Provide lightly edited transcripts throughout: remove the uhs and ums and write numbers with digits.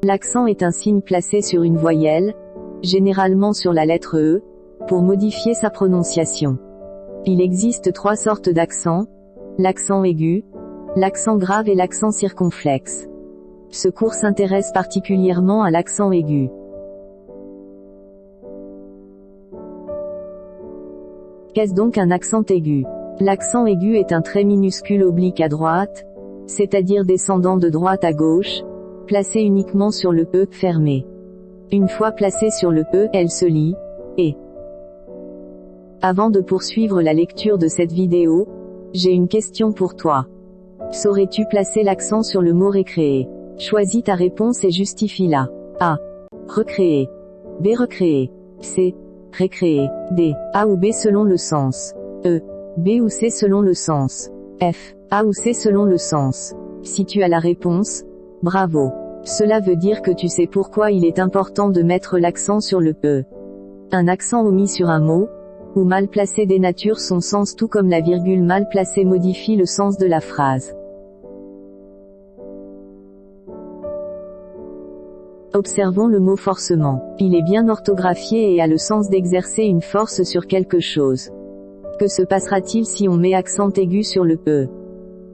L'accent est un signe placé sur une voyelle, généralement sur la lettre E, pour modifier sa prononciation. Il existe 3 sortes d'accents, l'accent aigu, l'accent grave et l'accent circonflexe. Ce cours s'intéresse particulièrement à l'accent aigu. Qu'est-ce donc un accent aigu? L'accent aigu est un trait minuscule oblique à droite, c'est-à-dire descendant de droite à gauche, placé uniquement sur le E fermé. Une fois placée sur le E, elle se lit E. Avant de poursuivre la lecture de cette vidéo, j'ai une question pour toi. Saurais-tu placer l'accent sur le mot récréer? Choisis ta réponse et justifie-la. A. Recréer. B. Recréer. C. Récréer. D. A ou B selon le sens. E. B ou C selon le sens. F. A ou C selon le sens. Si tu as la réponse, bravo. Cela veut dire que tu sais pourquoi il est important de mettre l'accent sur le E. Un accent omis sur un mot, ou mal placé dénature son sens tout comme la virgule mal placée modifie le sens de la phrase. Observons le mot forcément. Il est bien orthographié et a le sens d'exercer une force sur quelque chose. Que se passera-t-il si on met accent aigu sur le E?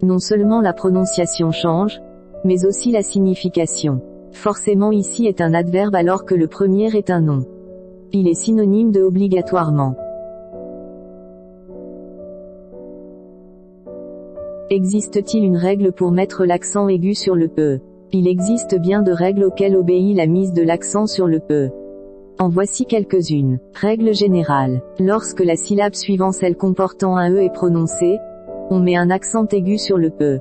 Non seulement la prononciation change, mais aussi la signification. Forcément ici est un adverbe alors que le premier est un nom. Il est synonyme de obligatoirement. Existe-t-il une règle pour mettre l'accent aigu sur le E? Il existe bien de règles auxquelles obéit la mise de l'accent sur le E. En voici quelques-unes. Règle générale. Lorsque la syllabe suivant celle comportant un E est prononcée, on met un accent aigu sur le E.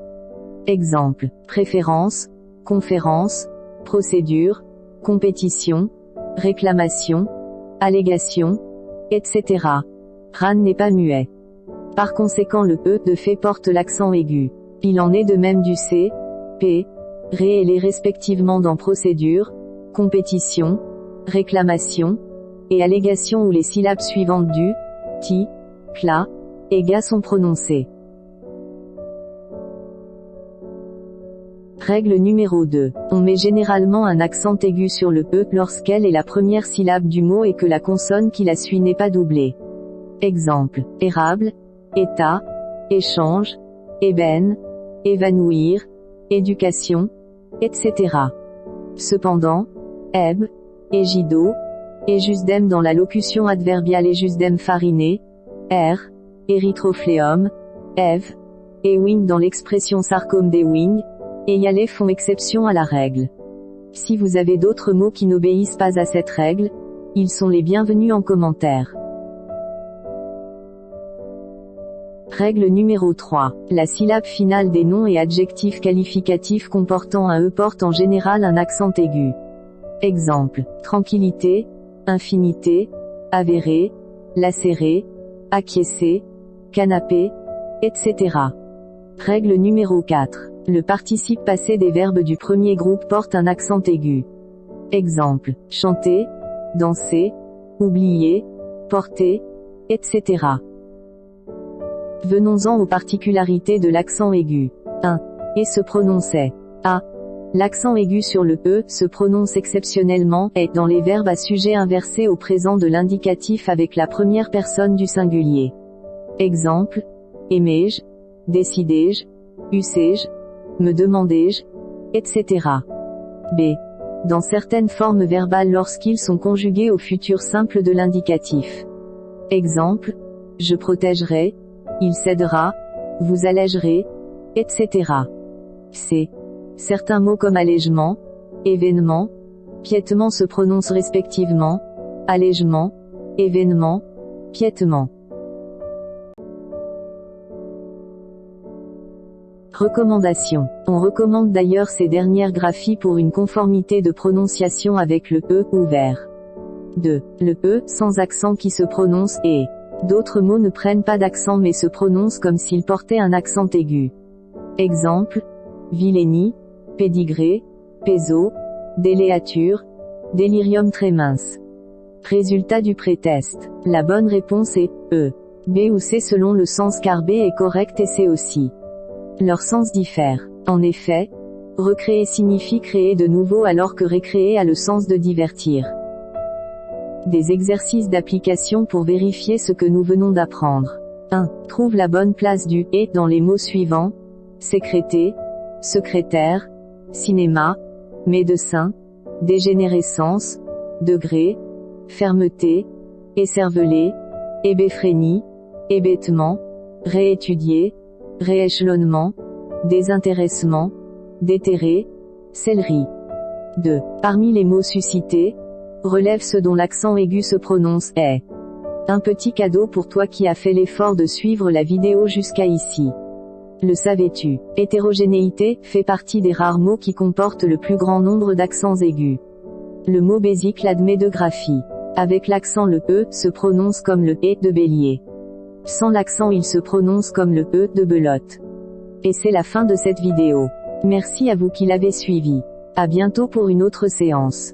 Exemple. Préférence, conférence, procédure, compétition, réclamation, allégation, etc. Ran n'est pas muet. Par conséquent le E de fait porte l'accent aigu. Il en est de même du C, P, Ré et les respectivement dans procédure, compétition, réclamation, et allégation où les syllabes suivantes du, ti, cla, et ga sont prononcées. Règle numéro 2. On met généralement un accent aigu sur le E lorsqu'elle est la première syllabe du mot et que la consonne qui la suit n'est pas doublée. Exemple. Érable, état, échange, ébène, évanouir, éducation, etc. Cependant, eb, égido, éjusdem dans la locution adverbiale éjusdem fariné, r, érythropléum, ev, ewing dans l'expression sarcome d'ewing, et yalé font exception à la règle. Si vous avez d'autres mots qui n'obéissent pas à cette règle, ils sont les bienvenus en commentaire. Règle numéro 3. La syllabe finale des noms et adjectifs qualificatifs comportant un E porte en général un accent aigu. Exemple. Tranquillité, infinité, avéré, lacéré, acquiescer, canapé, etc. Règle numéro 4. Le participe passé des verbes du premier groupe porte un accent aigu. Exemple. Chanter, danser, oublier, porter, etc. Venons-en aux particularités de l'accent aigu. 1. Et se prononçait. A. L'accent aigu sur le E se prononce exceptionnellement est dans les verbes à sujet inversé au présent de l'indicatif avec la première personne du singulier. Exemple. Aimais-je, décidai-je, eussé-je, me demandai-je, etc. B. Dans certaines formes verbales lorsqu'ils sont conjugués au futur simple de l'indicatif. Exemple. Je protégerai, il cédera, vous allégerez, etc. C. Certains mots comme allègement, événement, piétement se prononcent respectivement, allègement, événement, piétement. Recommandations. On recommande d'ailleurs ces dernières graphies pour une conformité de prononciation avec le E ouvert. 2. Le E sans accent qui se prononce et. D'autres mots ne prennent pas d'accent mais se prononcent comme s'ils portaient un accent aigu. Exemple. Vilainie, pédigré, péso, déléature, délirium très mince. Résultat du pré-test. La bonne réponse est E. B ou C selon le sens car B est correct et C aussi. Leur sens diffère. En effet, Recréer signifie créer de nouveau alors que récréer a le sens de divertir. Des exercices d'application pour vérifier ce que nous venons d'apprendre. 1. Trouve la bonne place du « et » dans les mots suivants. Sécréter, secrétaire, cinéma, médecin, dégénérescence, degré, fermeté, écervelé, hébéphrénie, hébétement, réétudier, rééchelonnement, désintéressement, déterré, céleri. 2. Parmi les mots suscités, relève ceux dont l'accent aigu se prononce « est ». Un petit cadeau pour toi qui as fait l'effort de suivre la vidéo jusqu'à ici. Le savais-tu? Hétérogénéité fait partie des rares mots qui comportent le plus grand nombre d'accents aigus. Le mot bésique l'admet de graphie. Avec l'accent le E se prononce comme le E de bélier. Sans l'accent il se prononce comme le E de belote. Et c'est la fin de cette vidéo. Merci à vous qui l'avez suivi. À bientôt pour une autre séance.